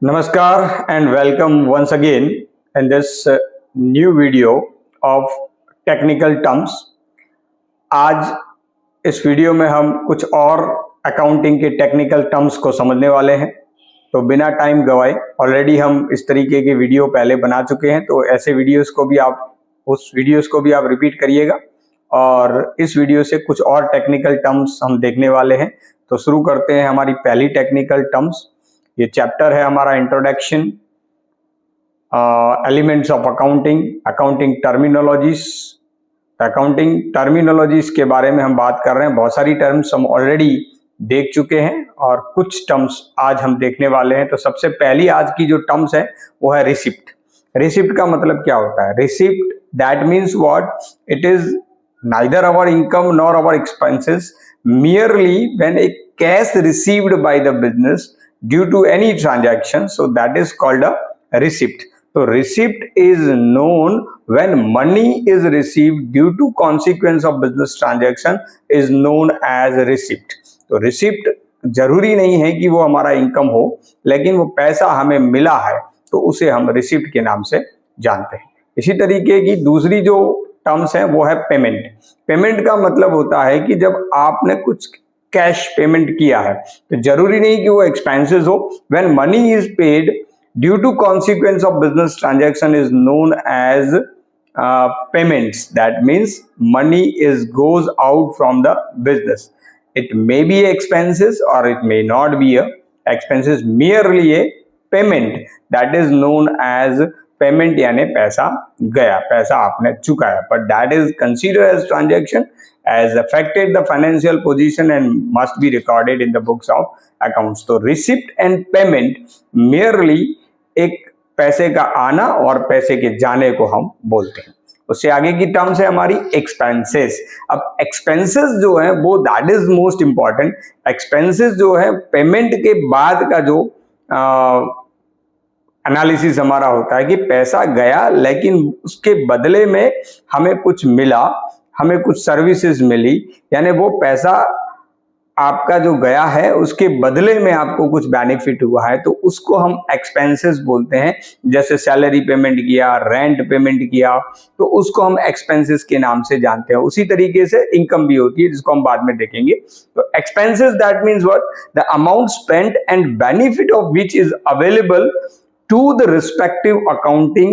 Namaskar and welcome once again in this new video of technical terms। आज इस video में हम कुछ और अकाउंटिंग के टेक्निकल टर्म्स को समझने वाले हैं। तो बिना टाइम गवाए ऑलरेडी हम इस तरीके के वीडियो पहले बना चुके हैं, तो ऐसे वीडियोस को भी आप रिपीट करिएगा और इस वीडियो से कुछ और टेक्निकल टर्म्स हम देखने वाले हैं। तो शुरू करते हैं हमारी पहली टेक्निकल टर्म्स। ये चैप्टर है हमारा introduction, elements of accounting terminologies के बारे में हम बात कर रहे हैं। बहुत सारी टर्म्स हम ऑलरेडी देख चुके हैं और कुछ टर्म्स आज हम देखने वाले हैं। तो सबसे पहली आज की जो टर्म्स है वो है रिसिप्ट। रिसिप्ट का मतलब क्या होता है? Receipt that means what? It is neither our income nor our expenses, merely when a cash received by the business due to any transaction, so that is called a receipt. So receipt is known when money is received due to consequence of business transaction is known as receipt. तो receipt जरूरी नहीं है कि वो हमारा income हो, लेकिन वो पैसा हमें मिला है तो उसे हम रिसिप्ट के नाम से जानते हैं। इसी तरीके की दूसरी जो टर्म्स है वो है पेमेंट। पेमेंट का मतलब होता है कि जब आपने कुछ कैश पेमेंट किया है तो जरूरी नहीं कि वो एक्सपेंसेस हो। When money is paid due to consequence of business transaction is known as payments. That means money is goes out from the business. It may be expenses और it may not be expenses, merely a payment that is known as payment, यानी पैसा गया, पैसा आपने चुकाया, but that is considered as transaction, as affected the financial position and must be recorded in the books of accounts. तो receipt and payment merely एक पैसे का आना और पैसे के जाने को हम बोलते हैं। उससे आगे की टर्म्स है हमारी एक्सपेंसेस। अब एक्सपेंसेस जो है वो that is most important. Expenses जो है पेमेंट के बाद का जो एनालिसिस हमारा होता है कि पैसा गया लेकिन उसके बदले में हमें कुछ मिला, हमें कुछ सर्विसेज मिली, यानी वो पैसा आपका जो गया है उसके बदले में आपको कुछ बेनिफिट हुआ है, तो उसको हम एक्सपेंसेस बोलते हैं। जैसे सैलरी पेमेंट किया, रेंट पेमेंट किया, तो उसको हम एक्सपेंसेस के नाम से जानते हैं। उसी तरीके से इनकम भी होती है जिसको हम बाद में देखेंगे। तो expenses that means what? The amount spent and benefit of which is available to the respective accounting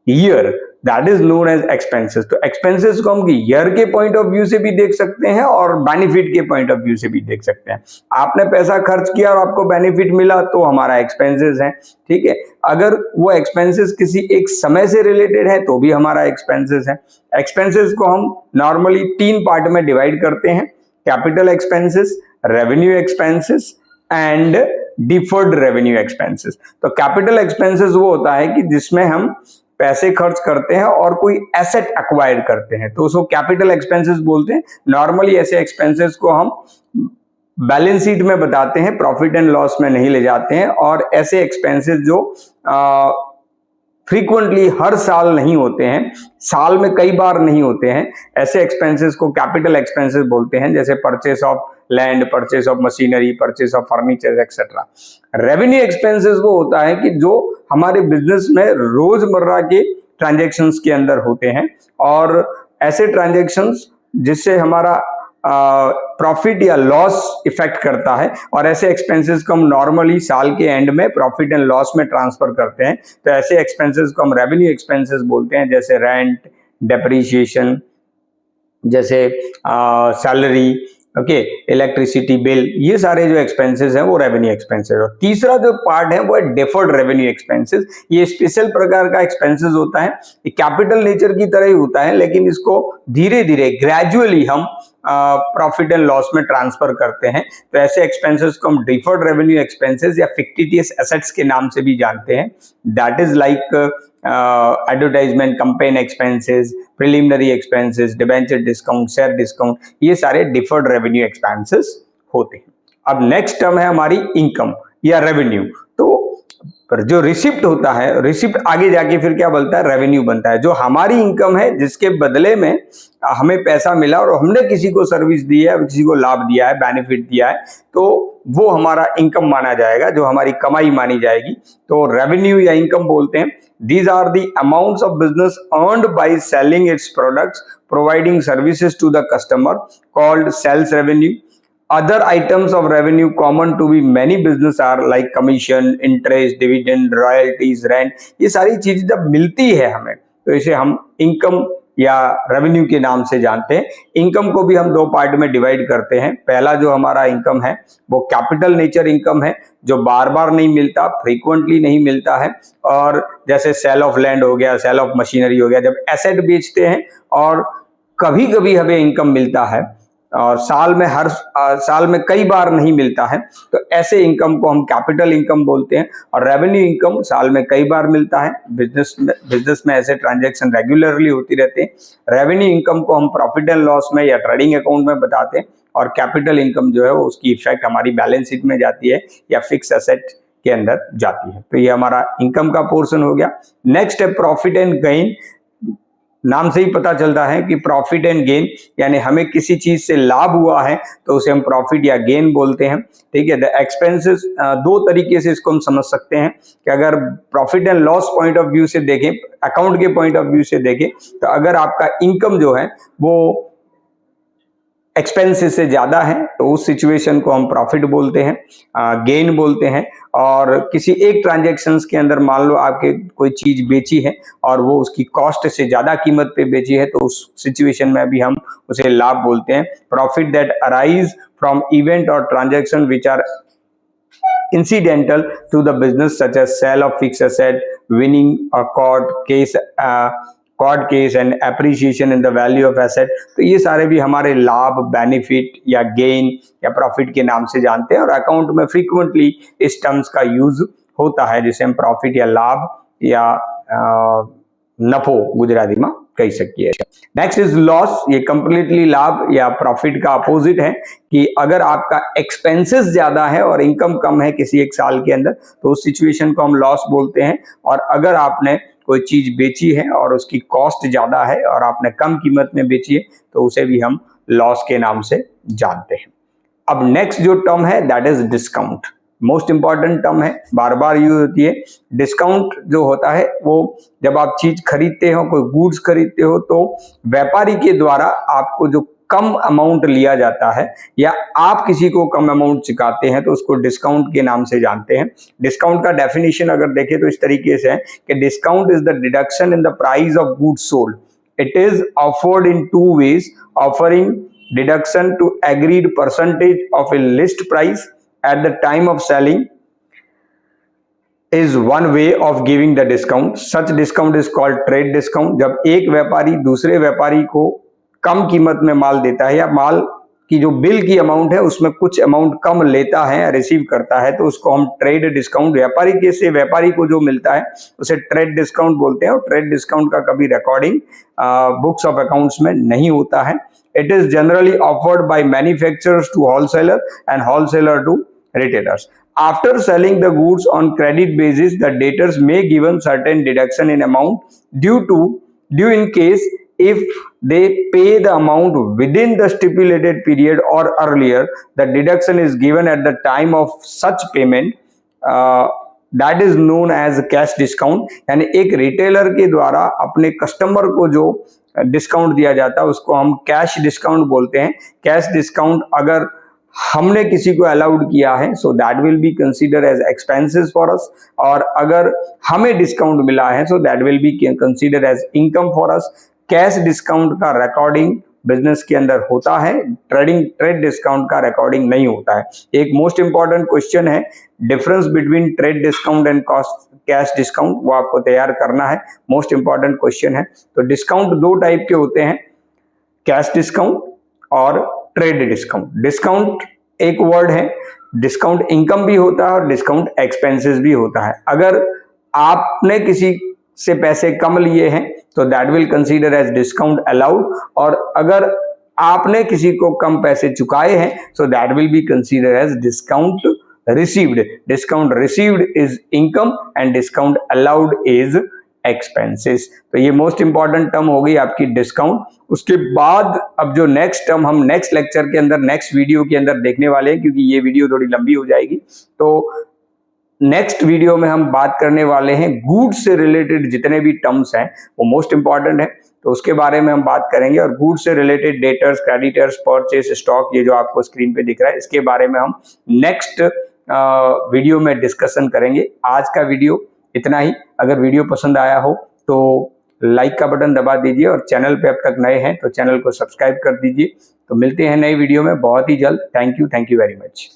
year, that is known as expenses। तो expenses को हम ईयर के पॉइंट ऑफ व्यू से भी देख सकते हैं और बेनिफिट के पॉइंट ऑफ व्यू से भी देख सकते हैं। आपने पैसा खर्च किया और आपको बेनिफिट मिला तो हमारा एक्सपेंसेस है, ठीक है। अगर वो एक्सपेंसेस किसी एक समय से रिलेटेड है तो भी हमारा एक्सपेंसेस है। एक्सपेंसेस को हम नॉर्मली 3 पार्ट में डिवाइड करते हैं: capital expenses, revenue expenses and deferred revenue expenses. तो कैपिटल एक्सपेंसेस वो होता है कि जिसमें हम पैसे खर्च करते हैं और कोई एसेट एक्वायर करते हैं, तो उसको कैपिटल एक्सपेंसेस बोलते हैं। नॉर्मली ऐसे एक्सपेंसेस को हम बैलेंस शीट में बताते हैं, प्रॉफिट एंड लॉस में नहीं ले जाते हैं। और ऐसे एक्सपेंसेस जो फ्रीक्वेंटली हर साल नहीं होते हैं, साल में कई बार नहीं होते हैं, ऐसे एक्सपेंसेस को कैपिटल एक्सपेंसेस बोलते हैं। जैसे purchase of land, purchase of machinery, purchase of furniture etcetera. Revenue expenses वो होता है कि जो हमारे बिजनेस में रोजमर्रा के ट्रांजैक्शंस के अंदर होते हैं और ऐसे ट्रांजैक्शंस जिससे हमारा प्रॉफिट या लॉस इफेक्ट करता है, और ऐसे एक्सपेंसेस को हम नॉर्मली साल के एंड में प्रॉफिट एंड लॉस में ट्रांसफर करते हैं। तो ऐसे एक्सपेंसेस को हम रेवेन्यू एक्सपेंसेस बोलते हैं। जैसे रेंट, डेप्रिसिएशन, जैसे सैलरी, ओके, इलेक्ट्रिसिटी बिल, ये सारे जो एक्सपेंसेस हैं वो रेवेन्यू एक्सपेंसेस। और तीसरा जो पार्ट है वो है डिफर्ड रेवेन्यू एक्सपेंसेस। ये स्पेशल प्रकार का एक्सपेंसेस होता है, ये कैपिटल नेचर की तरह ही होता है, लेकिन इसको धीरे धीरे ग्रेजुअली हम प्रॉफिट एंड लॉस में ट्रांसफर करते हैं। तो ऐसे एक्सपेंसेस को हम डिफर्ड रेवेन्यू एक्सपेंसेस या फिक्टिटियस एसेट्स के नाम से भी जानते हैं। That is like advertisement, campaign expenses, preliminary expenses, debenture discount, share discount, ये सारे डिफर्ड रेवेन्यू एक्सपेंसेस होते हैं। अब नेक्स्ट टर्म है हमारी इनकम या रेवेन्यू। तो पर जो रिसिप्ट होता है, रिसिप्ट आगे जाके फिर क्या बनता है? रेवेन्यू बनता है। जो हमारी इनकम है जिसके बदले में हमें पैसा मिला और हमने किसी को सर्विस दी है, किसी को लाभ दिया है, बेनिफिट दिया है, तो वो हमारा इनकम माना जाएगा, जो हमारी कमाई मानी जाएगी। तो रेवेन्यू या इनकम बोलते हैं। These are the amounts of business earned by selling its products, providing services to the customer, called sales revenue. Other items of revenue common to be many business are like commission, interest, dividend, royalties, rent। ये सारी चीजें जब मिलती है हमें तो इसे हम इनकम या रेवेन्यू के नाम से जानते हैं। इनकम को भी हम दो पार्ट में डिवाइड करते हैं। पहला जो हमारा इनकम है वो कैपिटल नेचर इनकम है, जो बार बार नहीं मिलता, फ्रीक्वेंटली नहीं मिलता है। और जैसे सेल ऑफ लैंड हो गया, सेल ऑफ मशीनरी हो गया, जब एसेट बेचते हैं और कभी कभी हमें इनकम मिलता है और साल में कई बार नहीं मिलता है, तो ऐसे इनकम को हम कैपिटल इनकम बोलते हैं। और रेवेन्यू इनकम साल में कई बार मिलता है। बिजनेस में ऐसे ट्रांजैक्शन रेगुलरली होती रहते हैं। रेवेन्यू इनकम को हम प्रॉफिट एंड लॉस में या ट्रेडिंग अकाउंट में बताते हैं, और कैपिटल इनकम जो है वो उसकी इफेक्ट हमारी बैलेंस शीट में जाती है या फिक्स एसेट के अंदर जाती है। तो ये हमारा इनकम का पोर्शन हो गया। नेक्स्ट है प्रॉफिट एंड गेन। नाम से ही पता चलता है कि प्रॉफिट एंड गेन, यानी हमें किसी चीज से लाभ हुआ है तो उसे हम प्रॉफिट या गेन बोलते हैं। ठीक है। द एक्सपेंसेस, दो तरीके से इसको हम समझ सकते हैं कि अगर profit and loss point of view से देखें, अकाउंट के पॉइंट ऑफ व्यू से देखें, तो अगर आपका इनकम जो है वो एक्सपेंसेस से ज्यादा है तो उस सिचुएशन को हम प्रॉफिट बोलते हैं, गेन बोलते हैं। और किसी एक ट्रांजैक्शंस के अंदर मान लो आपके कोई चीज बेची है और वो उसकी कॉस्ट से ज्यादा कीमत पे बेची है, तो उस सिचुएशन में भी हम उसे लाभ बोलते हैं। Profit that arise from event और transaction which are incidental to the business, such as sale of fixed asset, winning a court case and appreciation in the value of asset। तो ये सारे भी हमारे लाभ, बेनिफिट या गेन या profit के नाम से जानते हैं। और अकाउंट में फ्रीक्वेंटली इस टर्म्स का यूज होता है, जिसे हम प्रॉफिट या लाभ या नफो गुजराती में कही सकिए। Next is loss. ये कंप्लीटली लाभ या प्रॉफिट का अपोजिट है कि अगर आपका एक्सपेंसेस ज्यादा है और इनकम कम है किसी एक साल के अंदर, तो उस सिचुएशन को हम लॉस बोलते हैं। और अगर आपने कोई चीज बेची है और उसकी कॉस्ट ज्यादा है और आपने कम कीमत में बेची है, तो उसे भी हम लॉस के नाम से जानते हैं। अब नेक्स्ट जो टर्म है that is discount. Most important term है, बार बार यूज होती है। डिस्काउंट जो होता है वो जब आप चीज खरीदते हो, कोई गुड्स खरीदते हो, तो व्यापारी के द्वारा आपको जो कम अमाउंट लिया जाता है या आप किसी को कम अमाउंट चुकाते हैं, तो उसको डिस्काउंट के नाम से जानते हैं। डिस्काउंट का डेफिनेशन अगर देखें तो इस तरीके से है कि discount is the deduction in the price of goods sold. It is offered in two ways, offering deduction to agreed percentage of a list price at the time of selling is one way of giving the discount. Such discount is called trade discount। जब एक व्यापारी दूसरे व्यापारी को कम कीमत में माल देता है या माल की जो बिल की अमाउंट है उसमें कुछ अमाउंट कम लेता है, रिसीव करता है, तो उसको हम ट्रेड डिस्काउंट, व्यापारी के से व्यापारी को जो मिलता है उसे ट्रेड डिस्काउंट बोलते हैं। और ट्रेड डिस्काउंट का कभी रिकॉर्डिंग बुक्स ऑफ अकाउंट्स में नहीं होता है। It is generally offered by manufacturers to wholesaler and wholesaler to retailers. After selling the goods on credit basis, the debtors may given certain deduction in amount due in case if they pay the amount within the stipulated period or earlier, the deduction is given at the time of such payment. That is known as cash discount। यानी एक retailer के द्वारा अपने customer को जो discount दिया जाता है उसको हम कैश डिस्काउंट बोलते हैं। कैश डिस्काउंट अगर हमने किसी को अलाउड किया है so that will be consider as expenses for us, और अगर हमें डिस्काउंट मिला है so that will be consider as income for us. Cash discount का रिकॉर्डिंग बिजनेस के अंदर होता है, ट्रेड डिस्काउंट का रिकॉर्डिंग नहीं होता है। एक मोस्ट इंपॉर्टेंट क्वेश्चन है difference between trade discount and cash discount, वो आपको तैयार करना है, मोस्ट इंपॉर्टेंट क्वेश्चन है। तो डिस्काउंट दो टाइप के होते हैं, कैश डिस्काउंट और ट्रेड डिस्काउंट। डिस्काउंट एक वर्ड है, डिस्काउंट इनकम भी होता है और डिस्काउंट एक्सपेंसेस भी होता है। अगर आपने किसी से पैसे कम लिए हैं तो that will consider as discount allowed, और अगर आपने किसी को कम पैसे चुकाए हैं so that will be consider as discount received। Discount received is income and discount allowed is expenses. तो ये मोस्ट इंपॉर्टेंट टर्म हो गई आपकी डिस्काउंट। उसके बाद अब जो नेक्स्ट टर्म हम नेक्स्ट लेक्चर के अंदर, नेक्स्ट वीडियो के अंदर देखने वाले हैं, क्योंकि ये वीडियो थोड़ी लंबी हो जाएगी, तो नेक्स्ट वीडियो में हम बात करने वाले हैं गुड्स से रिलेटेड जितने भी टर्म्स हैं वो मोस्ट इंपॉर्टेंट है, तो उसके बारे में हम बात करेंगे। और गुड्स से related debtors, creditors, purchase, stock, ये जो आपको स्क्रीन पे दिख रहा है, इसके बारे में हम नेक्स्ट वीडियो में डिस्कशन करेंगे। आज का वीडियो इतना ही। अगर वीडियो पसंद आया हो तो लाइक का बटन दबा दीजिए, और चैनल पे अब तक नए हैं तो चैनल को सब्सक्राइब कर दीजिए। तो मिलते हैं नई वीडियो में बहुत ही जल्द। Thank you very much.